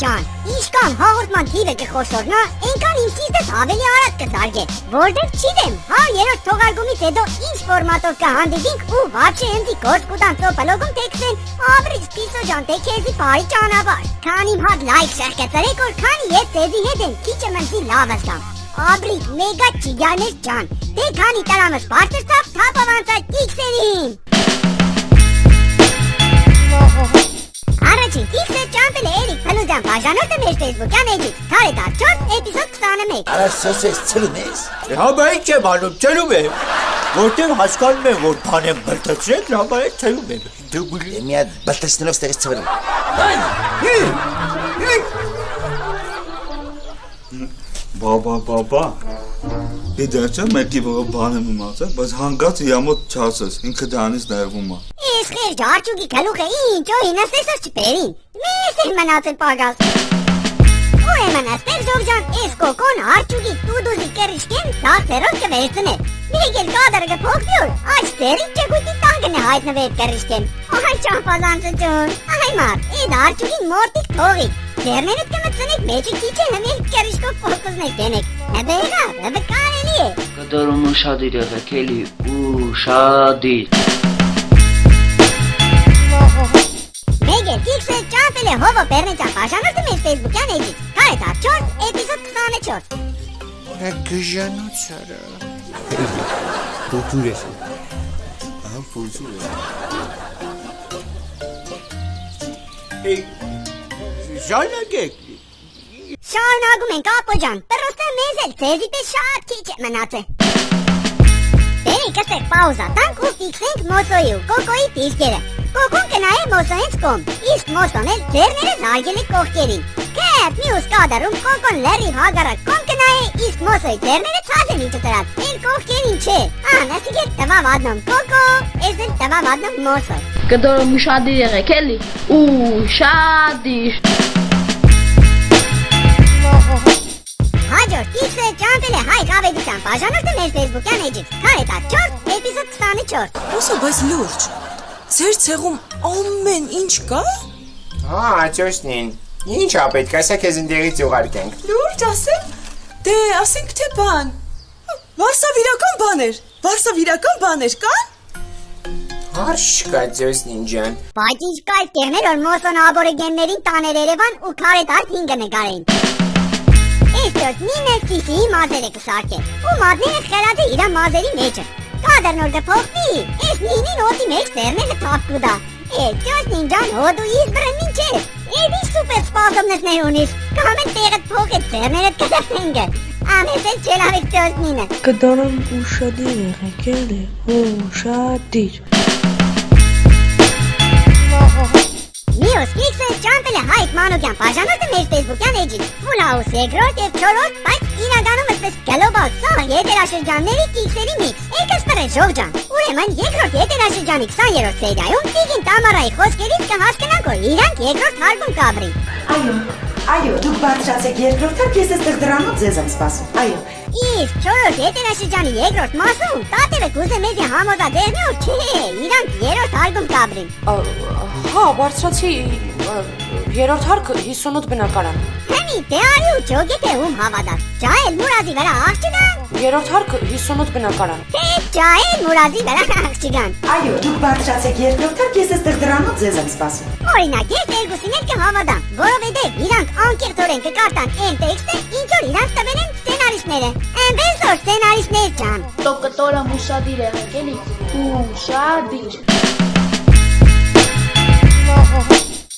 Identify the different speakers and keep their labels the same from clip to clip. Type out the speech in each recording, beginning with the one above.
Speaker 1: ջան, ինչքան հաղորդման թիվը կխոշորնա, այնքան իմ սիրտս ավելի արագ կզարգե, որտեղ չգիտեմ, հա երրորդ թողարկումից հետո ինչ ֆորմատով կհանդիպենք ու вообще ընձի գործ կուտան ծոպալոգում տեքստեն, ապրիչ պիսո ջան, թե քեզի բարի ճանապարհ, քանի հատ լայք շեղկեցրեք, որ քանի ես ձեզի հետ եմ, քիչ եմ ընձի լավ ասամ, ապրիչ մեգա չիգարներ ջան, դե քանի տարամս բարձրացավ, թափավանցա կիքսերին։ Առաջին տիքսը ճամպել է Էրիկ Փլուզյան բաժանորդը մեր Facebook-յան էջից, Թարետար 4, էպիզոդ 21։
Speaker 2: Արասոսես ծլում ես։
Speaker 3: Համա ինչ եմ անում, ծլում եմ, որտեղ հասկանում եմ, որ բան եմ բրտացրեք, համա է ծլում եմ։
Speaker 2: Մի հատ բրտացնելով ստեղից ծվրի։
Speaker 4: Բա Իդերչա մեկի վրա բան եմ իմացել, բայց հանգած իամոտ չասես, ինքը դրանից ներվում է։
Speaker 1: Ես խեր ջարջուկի գլուխը ինչ օհին ասես չպերին։ Մեզ եմ մնացել պագած։ Ուրեմն աստեղ ժողջան, ես կոկոն արջուկի տուդուզի կերիշկեն դասերով կվերցնել։ Մեկ էլ կադրը կփոխվյուր, այս դերի ճգույտի տանգն է հայտնվել կերիշկեն։ Այ ճամփազանցը ջան, այ մարդ, էդ արջուկին մորտիկ թողի։ Դերներդ կմցնեք մեջը քիչ է հմել կերիշկով փոխկզներ դենեք։ Հəbə կարելի է։
Speaker 5: Կդորում ուշադիր եղեք էլի, ուշադիր։
Speaker 1: Մեկ էլ տիքսը ճամպել է հովո պերնեջան բաժանորդը մեր Facebook-յան էջից, Թարետար 4, էպիզոդ 24։
Speaker 2: Գժանոցարը։
Speaker 3: Փոքր ես։
Speaker 4: Ահա փոքր
Speaker 3: է։ Շարունակեք։
Speaker 1: Շարունակում ենք ապո ջան, պրոստը մեզ էլ ձեզի պես շատ քիչ է մնացել։ Դերիկ ասեք պաուզա տանք ու ֆիքսենք Մոսոյի ու Կոկոյի դիսկերը։ Կոկոն կնայե Մոսոյենց կողմ, իսկ Մոսոն էլ ձեռները զարգել է կողքերին։ Կետ մյուս կադարում Կոկոն լերիվ հագարակ կողմ կնայե, իսկ Մոսոյի ձեռները ցած են իջը տրած, էլ կողքերին չէ։ Նասիկ էլ տվավ ադնում Կոկո, ես էլ տվավ ադնում Մոսոյ։
Speaker 5: Կդորում ուշադիր եղեք էլի, ուշադիր։
Speaker 1: Հաջորդ տիքսը ճամպել է Հայկ Ավետիսյան բաժանորդը մեր Facebook-յան էջից, Թարետար 4, էպիզոդ 24։
Speaker 6: Ոսո, բայց լուրջ, ձեր ցեղում ամեն ինչ կա։
Speaker 7: Հա, աջոշնին, ինչ ա պետք, ասա քեզ ընդերից ուղարկենք։
Speaker 6: Լուրջ ասել, դե ասենք թե բան, վարսավիրական բաներ կան։
Speaker 7: Հարշ կա աջոշնին ջան։
Speaker 1: Բայց ինչ կա այդ կերներ, որ Մոսոն աբորիգեններին տաներ Երևան ու Թարետար 5-ը նկարեն։ Այսօր մինը սիսիի մազերը կսարքեն, ու մազները խելած է իրա մազերի մեջը։ Կադր նոր կփոխվի, այս նինին ոտի մեջ սերները թափ կուդա։ Ջոսնին ջան հոդու իս բրըմին չէ, էդի սուպեր սպասովնեսներ ունիս, կամ են տեղդ փոխեց սերներդ կդրնենգը, ամես էլ չելավեք ջոսնինը։
Speaker 8: Կդորում ուշադիր եղեք էլի, ուշադիր։
Speaker 1: Մյուս ֆիքսը ճամպել է Հայկ Մանուկյան բաժանորդը մեր Facebook-յան էջից, Full-House 2-րդ և 4-րդ, բայց իրականում ասպես գլոբալ սաղ եթերաշրջանների ֆիքսերի միքս։ Եկս պրեն ժողջան, ուրեմն երկրորդ եթերաշրջանի 20-րդ սերիայում Տիգին Տամարայի խոսքերից կհասկանանք, որ իրանք երկրորդ հարգում կաբրին։
Speaker 9: Այո, դուք բարձրացեք երկրորդ հարգ, ես այստեղ դրանով ձեզ եմ սպասում, այո։
Speaker 1: Իսկ 4-րդ եթերաշրջանի երկրորդ մասում տատերը կուզե մեզի համոզադեղնի, որ չէ, իրանք երրորդ հարգում կաբրին։
Speaker 6: Հա, բարձրացի երրորդ հարկը 58 բնակարան։
Speaker 1: Հենի, դե արի ու ճոգի թե ում հավատար, ճայել մուրազի վրա աղջգան։
Speaker 6: Երրորդ հարկը 58 բնակարան։
Speaker 1: Թե ճայել մուրազի վրա աղջգան։
Speaker 9: Այո, դուք բարձրացեք երկրորդ հարգ, ես այստեղ դրանով ձեզ եմ սպասում։
Speaker 1: Օրինակ, ես երկուսին էլ կհավատամ, որովհետև իրանք անկեղծորեն կկարտան այն տեքստը, ինչ որ իրանք տվել են սցենարիստները։ Այնպես որ սցենարիստներ ջան։
Speaker 5: Կդորում ուշադիր եղեք էլի, ուշադիր։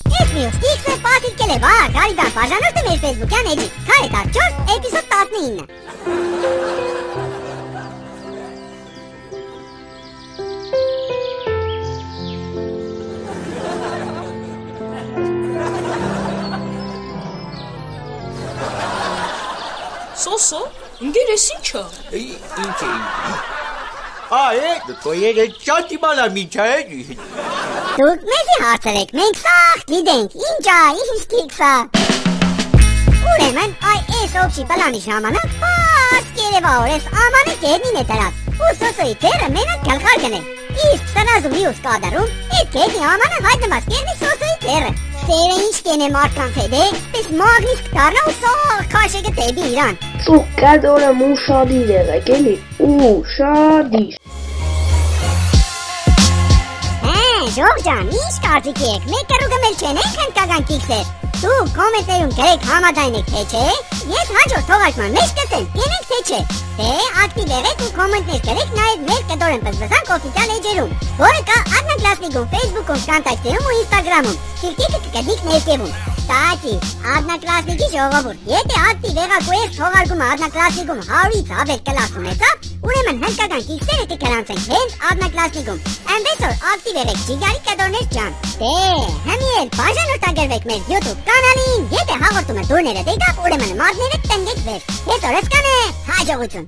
Speaker 1: Ես մյուս տիքսը պատիրկել է վար Գարիգան բաժանորդը մեր Facebook-յան էջից, Թարետար 4, էպիզոդ 19։
Speaker 6: Սոսո, ինգեր ես ինչա։
Speaker 3: Ինչ է։ Դու երեք շատ իմանամ ինչ է։
Speaker 1: Դուք մեզի հարցրեք, մենք սաղ գիտենք, ինչա, ինչ տիքսա։ Ուրեմն, այս օգշի պլանի ժամանակ, պասկ երևա օրես ամանը կետնին է տրած, ու Սոսոյի թերը մենակ գլխար գնել։ Իսկ սրազու մյուս կադարում, այդ կետնի ամանը հայտնված կերնի Սոսոյի թերը։ Տերը ինչ կենե մարդկան ֆեդե, պես մագնիս կտարնա ու սաղ քաշեգը տեբի իրան։
Speaker 5: Ծուղ կադորեմ ուշադիր եղեք էլի, ուշադիր։
Speaker 1: Ժող ջան, ինչ կարծիք եք, մեկ կրուգը մել չեն ենք հնդկական կիքսեր։ Դու կոմենտերում գրեք համաձայն եք թե չէ, ես հաջորդ թողարկման մեջ կտեմ, կենենք թե չէ։ Դե ակտիվ եղեք ու կոմենտներ գրեք նաև մեր կդորեն բզբզանք օֆիցիալ էջերում, որը կա Одноклассникում, Facebook-ում, Vkontakte-ում ու Instagram-ում։ Թիրքիկը կգտնիք ներքևում։ Տաճի, Одноклассники ժողովուրդ, եթե ակտիվ եղաք ու ես թողարկումը Одноклассникում 100-ից ավել կլաս ունեցավ, ուրեմն հնդկական կիքսերը կգրանցենք հենց Одноклассникում։ Այնպես որ ակտիվ եղեք ջիգարի կդորներ ջան։ Դե, հմի էլ բաժանորդագրվեք մեր YouTube կանալին, եթե հաղորդումը դուրները դեկավ, ուրեմն մարդները տնգեք վեր։ Ես օրս կանե, հաջողություն։